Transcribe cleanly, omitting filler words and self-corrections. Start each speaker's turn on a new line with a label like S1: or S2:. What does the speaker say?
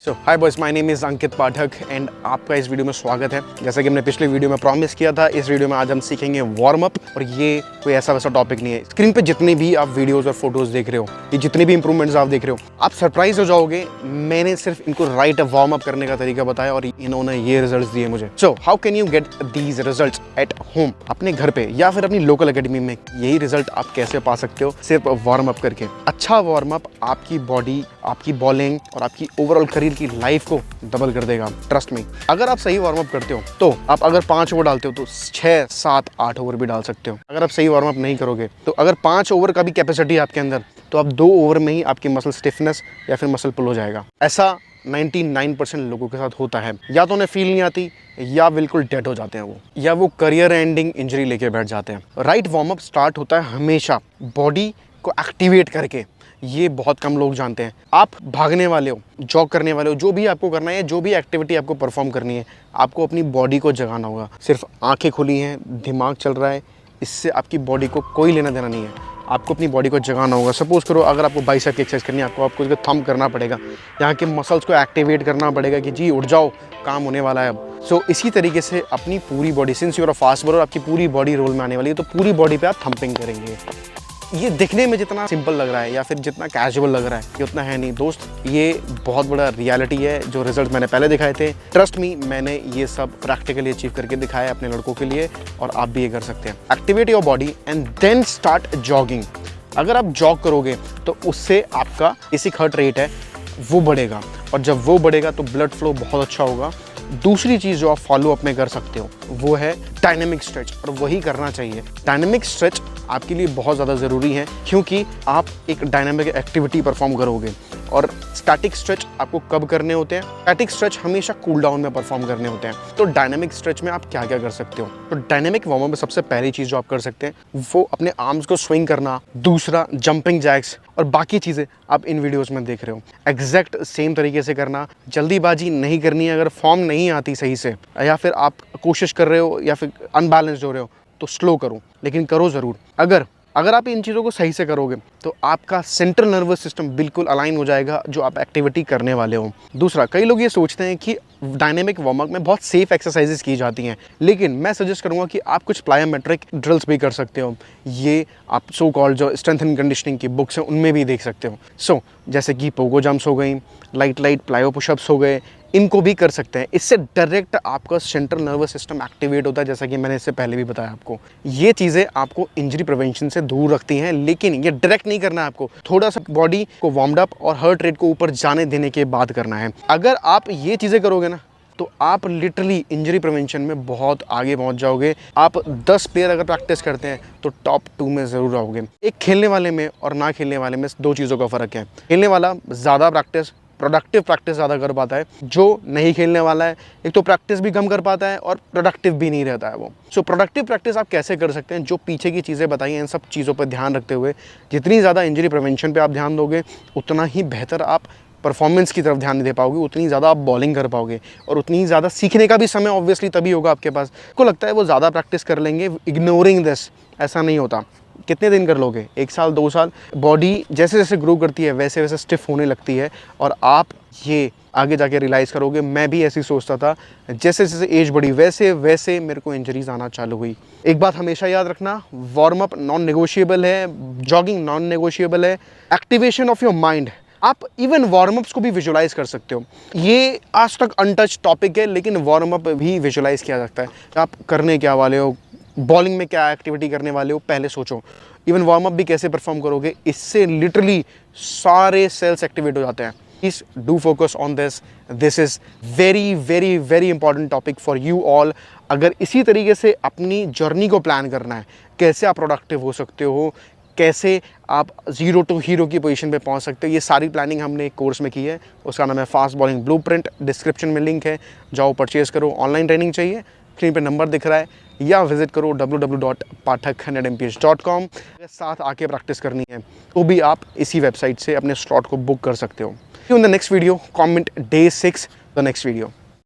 S1: So hi boys, my name is Ankit Pathak and आपका इस video में स्वागत है। जैसा कि हमने पिछले वीडियो में प्रॉमिस किया था, इस वीडियो में आज हम सीखेंगे वार्म अप। और ये कोई ऐसा वैसा टॉपिक नहीं है। स्क्रीन पे जितने भी आप वीडियोस और फोटोज देख रहे हो, ये जितने भी इंप्रूवमेंट्स आप देख रहे हो, आप सरप्राइज हो जाओगे। मैंने सिर्फ इनको राइट वार्म अप करने का तरीका बताया और इन्होंने ये रिजल्ट दिए मुझे। So how can you get these result at home? अपने घर पे या फिर अपनी लोकल एकेडमी में यही रिजल्ट आप कैसे पा सकते हो? सिर्फ वार्म अप करके। अच्छा वार्म अप आपकी बॉडी, आपकी बॉलिंग और आपकी ओवरऑल करियर की लाइफ को डबल कर देगा। ट्रस्ट मी, अगर आप सही वार्म अप करते हो तो आप अगर 5 ओवर डालते हो तो 6, 7, 8 ओवर भी डाल सकते हो। अगर आप सही वार्म अप नहीं करोगे तो अगर 5 ओवर का भी कैपेसिटी है आपके अंदर, तो आप 2 ओवर में ही आपकी मसल स्टिफनेस या फिर मसल पुल हो जाएगा। ऐसा 99% लोगों के साथ होता है। या तो उन्हें फील नहीं आती, या बिल्कुल डेड हो जाते हैं वो, या वो करियर एंडिंग इंजरी लेके बैठ जाते हैं। राइट वार्म अप स्टार्ट होता है हमेशा बॉडी को एक्टिवेट करके। ये बहुत कम लोग जानते हैं। आप भागने वाले हो, जॉग करने वाले हो, जो भी आपको करना है, जो भी एक्टिविटी आपको परफॉर्म करनी है, आपको अपनी बॉडी को जगाना होगा। सिर्फ आंखें खुली हैं, दिमाग चल रहा है, इससे आपकी बॉडी को कोई लेना देना नहीं है। आपको अपनी बॉडी को जगाना होगा। सपोज करो अगर आपको बाइसेप की एक्सरसाइज करनी है, आपको उसको थंब करना पड़ेगा, यहाँ के मसल्स को एक्टिवेट करना पड़ेगा कि जी उठ जाओ, काम होने वाला है अब। सो इसी तरीके से अपनी पूरी body, since you're a fast bowler, आपकी पूरी बॉडी रोल में आने वाली है, तो पूरी बॉडी पे आप थंपिंग करेंगे। ये दिखने में जितना सिंपल लग रहा है या फिर जितना कैजुअल लग रहा है, ये उतना है नहीं दोस्त। ये बहुत बड़ा रियलिटी है। जो रिजल्ट मैंने पहले दिखाए थे, ट्रस्ट मी, मैंने ये सब प्रैक्टिकली अचीव करके दिखाया अपने लड़कों के लिए, और आप भी ये कर सकते हैं। Activate your body and then start jogging. अगर आप जॉग करोगे तो उससे आपका बेसिक हार्ट रेट है वो बढ़ेगा, और जब वो बढ़ेगा तो ब्लड फ्लो बहुत अच्छा होगा। दूसरी चीज़ जो आप फॉलो अप में कर सकते हो वो है डायनेमिक स्ट्रेच, और वही करना चाहिए। डायनेमिक स्ट्रेच आपके लिए बहुत ज़्यादा ज़रूरी है, क्योंकि आप एक डायनेमिक एक्टिविटी परफॉर्म करोगे। और स्टैटिक स्ट्रेच आपको कब करने होते हैं? स्टैटिक स्ट्रेच हमेशा कूल डाउन में परफॉर्म करने होते हैं। तो डायनेमिक स्ट्रेच में आप क्या क्या कर सकते हो? तो डायनेमिक वार्म अप में सबसे पहली चीज़ जो आप कर सकते हैं वो अपने आर्म्स को स्विंग करना, दूसरा जंपिंग जैक्स, और बाकी चीज़ें आप इन वीडियोस में देख रहे हो। एग्जैक्ट सेम तरीके से करना। जल्दीबाजी नहीं करनी है। अगर फॉर्म नहीं आती सही से, या फिर आप कोशिश कर रहे हो या फिर अनबैलेंस्ड हो रहे हो, तो स्लो करो, लेकिन करो ज़रूर। अगर आप इन चीज़ों को सही से करोगे तो आपका सेंट्रल नर्वस सिस्टम बिल्कुल अलाइन हो जाएगा जो आप एक्टिविटी करने वाले हो। दूसरा, कई लोग ये सोचते हैं कि डायनेमिक वार्म अप में बहुत सेफ एक्सरसाइजेस की जाती हैं, लेकिन मैं सजेस्ट करूंगा कि आप कुछ प्लायोमेट्रिक ड्रिल्स भी कर सकते हो। ये आप सो कॉल्ड जो स्ट्रेंथ एंड कंडीशनिंग की बुक्स हैं उनमें भी देख सकते हो। जैसे कि पोगो जंप्स हो गई, लाइट प्लायो पुशअप्स हो गए, इनको भी कर सकते हैं। इससे डायरेक्ट आपका सेंट्रल नर्वस सिस्टम एक्टिवेट होता है, जैसा कि मैंने इससे पहले भी बताया आपको। ये चीज़ें आपको इंजरी प्रिवेंशन से दूर रखती हैं, लेकिन ये डायरेक्ट नहीं करना है आपको। थोड़ा सा बॉडी को वार्म अप और हार्ट रेट को ऊपर जाने देने के बाद करना है। अगर आप ये चीज़ें करोगे ना, तो आप लिटरली इंजरी प्रिवेंशन में बहुत आगे पहुंच जाओगे। आप 10 प्लेयर अगर प्रैक्टिस करते हैं तो टॉप 2 में ज़रूर आओगे। एक खेलने वाले में और ना खेलने वाले में 2 चीज़ों का फ़र्क है। खेलने वाला ज़्यादा प्रैक्टिस, प्रोडक्टिव प्रैक्टिस ज़्यादा कर पाता है। जो नहीं खेलने वाला है, एक तो प्रैक्टिस भी कम कर पाता है और प्रोडक्टिव भी नहीं रहता है वो। प्रोडक्टिव प्रैक्टिस आप कैसे कर सकते हैं? जो पीछे की चीज़ें बताई हैं, इन सब चीज़ों पर ध्यान रखते हुए, जितनी ज़्यादा इंजरी प्रिवेंशन पे आप ध्यान दोगे, उतना ही बेहतर आप परफॉर्मेंस की तरफ ध्यान नहीं दे पाओगे, उतनी ज़्यादा आप बॉलिंग कर पाओगे, और उतनी ही ज़्यादा सीखने का भी समय ऑब्वियसली तभी होगा आपके पास। को लगता है वो ज़्यादा प्रैक्टिस कर लेंगे, इग्नोरिंग दिस, ऐसा नहीं होता। कितने दिन कर लोगे? 1 साल, 2 साल? बॉडी जैसे जैसे ग्रो करती है वैसे वैसे स्टिफ होने लगती है, और आप ये आगे जाके रियलाइज़ करोगे। मैं भी ऐसे ही सोचता था, जैसे जैसे एज बढ़ी वैसे वैसे मेरे को इंजरीज आना चालू हुई। एक बात हमेशा याद रखना, वार्म अप नॉन नेगोशिएबल है, जॉगिंग नॉन नेगोशिएबल है, एक्टिवेशन ऑफ योर माइंड। आप इवन वार्म अप्स को भी विजुलाइज कर सकते हो। ये आज तक अनटच टॉपिक है, लेकिन वार्म अप भी विजुलाइज किया जा सकता है। आप करने क्या वाले हो, बॉलिंग में क्या एक्टिविटी करने वाले हो, पहले सोचो। इवन वार्म अप भी कैसे परफॉर्म करोगे, इससे लिटरली सारे सेल्स एक्टिवेट हो जाते हैं। Please do focus on this. This is very very very important topic for you all. अगर इसी तरीके से अपनी जर्नी को प्लान करना है, कैसे आप प्रोडक्टिव हो सकते हो, कैसे आप 0 टू हीरो की पोजीशन पे पहुंच सकते हो, ये सारी प्लानिंग हमने एक कोर्स में की है। उसका नाम है फास्ट बॉलिंग ब्लूप्रिंट। डिस्क्रिप्शन में लिंक है, जाओ परचेज करो। ऑनलाइन ट्रेनिंग चाहिए, स्क्रीन पे नंबर दिख रहा है, या विजिट करो www.pathak100mph.com। साथ आके प्रैक्टिस करनी है तो भी आप इसी वेबसाइट से अपने स्लॉट को बुक कर सकते हो। In the next video, comment day 6 the next video.